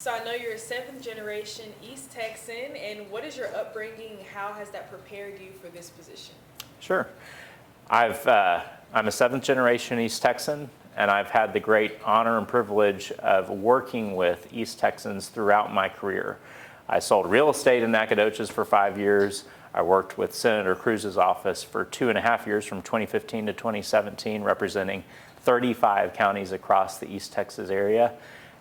So I know you're a seventh generation East Texan, and what is your upbringing? How has that prepared you for this position? Sure. I'm a seventh generation East Texan, and I've had the great honor and privilege of working with East Texans throughout my career. I sold real estate in Nacogdoches for 5 years. I worked with Senator Cruz's office for 2.5 years from 2015 to 2017, representing 35 counties across the East Texas area.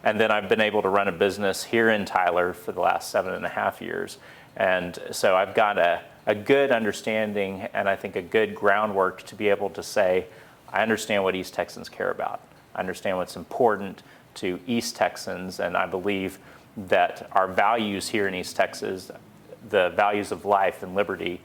And then I've been able to run a business here in Tyler for the last 7.5 years. And so I've got a good understanding and I think a good groundwork to be able to say, I understand what East Texans care about. I understand what's important to East Texans, and I believe that our values here in East Texas, the values of life and liberty,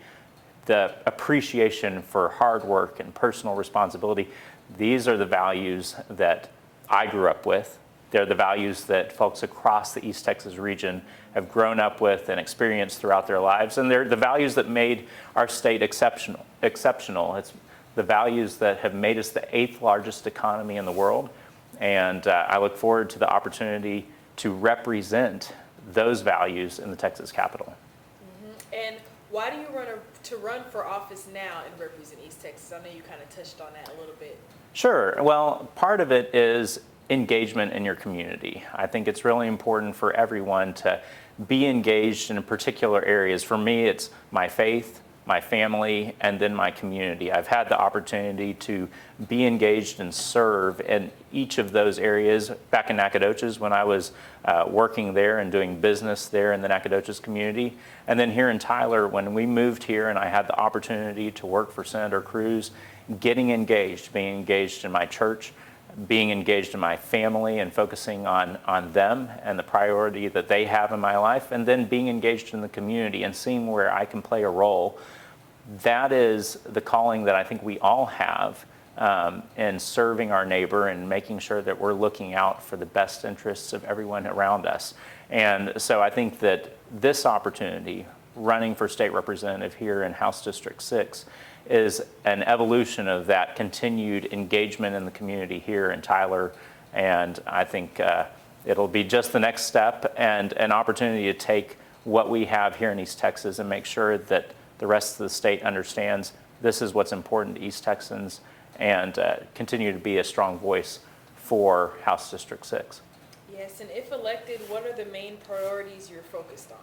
the appreciation for hard work and personal responsibility, these are the values that I grew up with. They're the values that folks across the East Texas region have grown up with and experienced throughout their lives. And they're the values that made our state exceptional. It's the values that have made us the 8th largest economy in the world. And I look forward to the opportunity to represent those values in the Texas Capitol. Mm-hmm. And why do you run for office now and represent East Texas? I know you kind of touched on that a little bit. Sure. Well, part of it is engagement in your community. I think it's really important for everyone to be engaged in particular areas. For me, it's my faith, my family, and then my community. I've had the opportunity to be engaged and serve in each of those areas back in Nacogdoches when I was working there and doing business there in the Nacogdoches community. And then here in Tyler, when we moved here and I had the opportunity to work for Senator Cruz, getting engaged, being engaged in my church, being engaged in my family and focusing on them and the priority that they have in my life, and then being engaged in the community and seeing where I can play a role. That is the calling that I think we all have in serving our neighbor and making sure that we're looking out for the best interests of everyone around us. And so I think that this opportunity, running for state representative here in House District 6, is an evolution of that continued engagement in the community here in Tyler. And I think it'll be just the next step and an opportunity to take what we have here in East Texas and make sure that the rest of the state understands this is what's important to East Texans, and continue to be a strong voice for House District 6. Yes, and if elected, what are the main priorities you're focused on?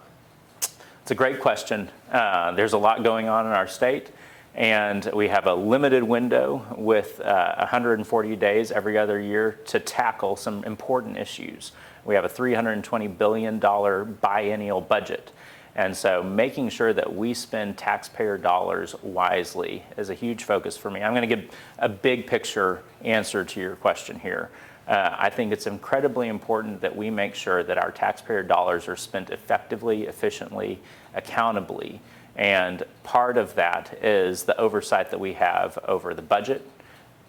It's a great question. There's a lot going on in our state. And we have a limited window with 140 days every other year to tackle some important issues. We have a $320 billion biennial budget. And so making sure that we spend taxpayer dollars wisely is a huge focus for me. I'm going to give a big picture answer to your question here. I think it's incredibly important that we make sure that our taxpayer dollars are spent effectively, efficiently, accountably. And part of that is the oversight that we have over the budget.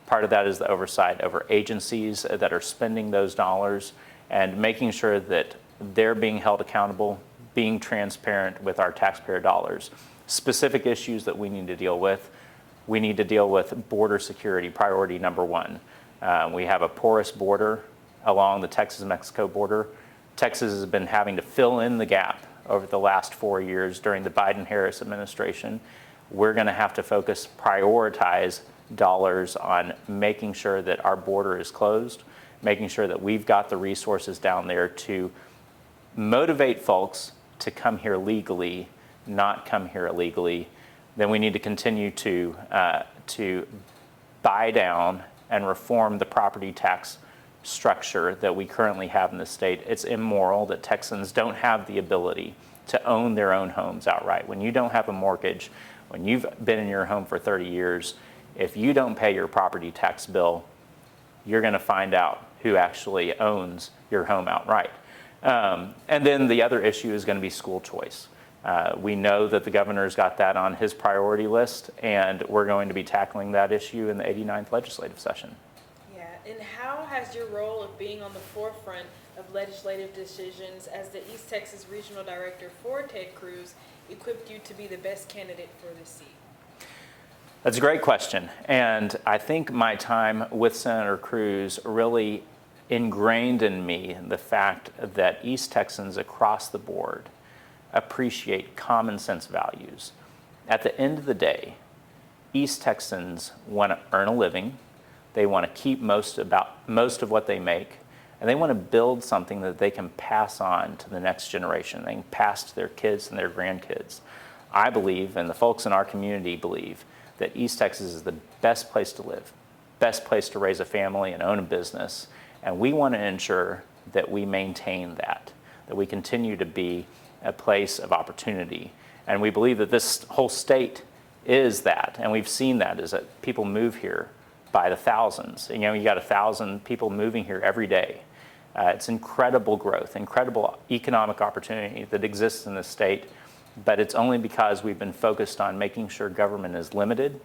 Part of that is the oversight over agencies that are spending those dollars and making sure that they're being held accountable, being transparent with our taxpayer dollars. Specific issues that we need to deal with. We need to deal with border security, priority number one. We have a porous border along the Texas-Mexico border. Texas has been having to fill in the gap over the last 4 years during the Biden-Harris administration. We're going to have to prioritize dollars on making sure that our border is closed, making sure that we've got the resources down there to motivate folks to come here legally, not come here illegally. Then we need to continue to buy down and reform the property tax structure that we currently have in the state. It's immoral that Texans don't have the ability to own their own homes outright. When you don't have a mortgage, when you've been in your home for 30 years, if you don't pay your property tax bill, you're going to find out who actually owns your home outright. And then the other issue is going to be school choice. We know that the governor's got that on his priority list, and we're going to be tackling that issue in the 89th legislative session. Yeah, and how has your role of being on the forefront of legislative decisions as the East Texas Regional Director for Ted Cruz equipped you to be the best candidate for this seat? That's a great question. And I think my time with Senator Cruz really ingrained in me the fact that East Texans across the board appreciate common sense values. At the end of the day, East Texans want to earn a living, they want to keep most of what they make, and they want to build something that they can pass on to the next generation. They can pass to their kids and their grandkids. I believe, and the folks in our community believe, that East Texas is the best place to live, best place to raise a family and own a business. And we want to ensure that we maintain that we continue to be a place of opportunity. And we believe that this whole state is that, and we've seen that, is that people move here by the thousands. You got 1,000 people moving here every day. It's incredible growth, incredible economic opportunity that exists in this state, but it's only because we've been focused on making sure government is limited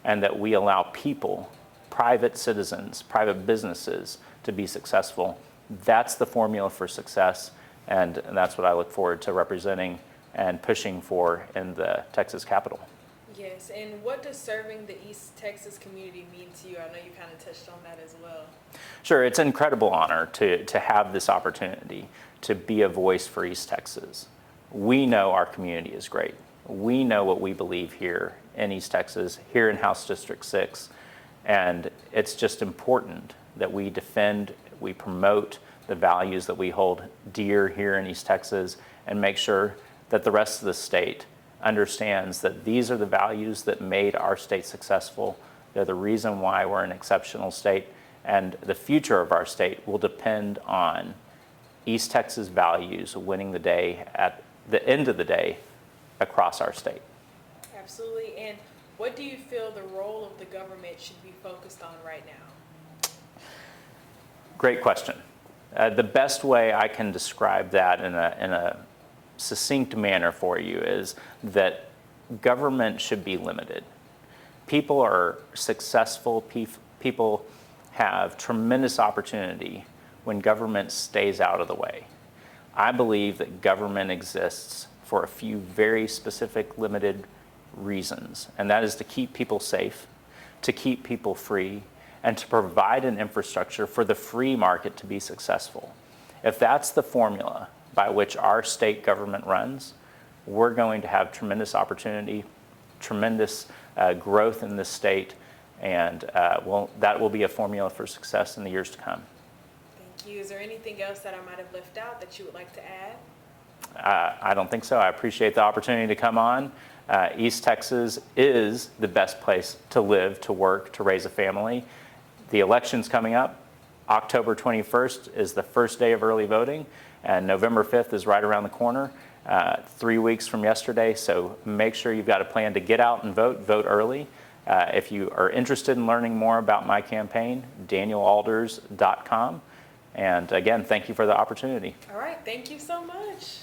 and that we allow people, private citizens, private businesses to be successful. That's the formula for success, and that's what I look forward to representing and pushing for in the Texas Capitol. Yes, and what does serving the East Texas community mean to you? I know you kind of touched on that as well. Sure, it's an incredible honor to have this opportunity to be a voice for East Texas. We know our community is great. We know what we believe here in East Texas, here in House District 6, and it's just important that we defend, we promote the values that we hold dear here in East Texas, and make sure that the rest of the state understands that these are the values that made our state successful. They're the reason why we're an exceptional state, and the future of our state will depend on East Texas values winning the day at the end of the day across our state. Absolutely. And what do you feel the role of the government should be focused on right now? Great question. The best way I can describe that in a succinct manner for you is that government should be limited. People are successful, people have tremendous opportunity when government stays out of the way. I believe that government exists for a few very specific, limited reasons, and that is to keep people safe, to keep people free, and to provide an infrastructure for the free market to be successful. If that's the formula by which our state government runs, we're going to have tremendous opportunity, tremendous growth in this state, and that will be a formula for success in the years to come. Thank you. Is there anything else that I might have left out that you would like to add? I don't think so. I appreciate the opportunity to come on. East Texas is the best place to live, to work, to raise a family. The election's coming up. October 21st is the first day of early voting, and November 5th is right around the corner, 3 weeks from yesterday. So make sure you've got a plan to get out and vote early. If you are interested in learning more about my campaign, danielalders.com. And again, thank you for the opportunity. All right, thank you so much.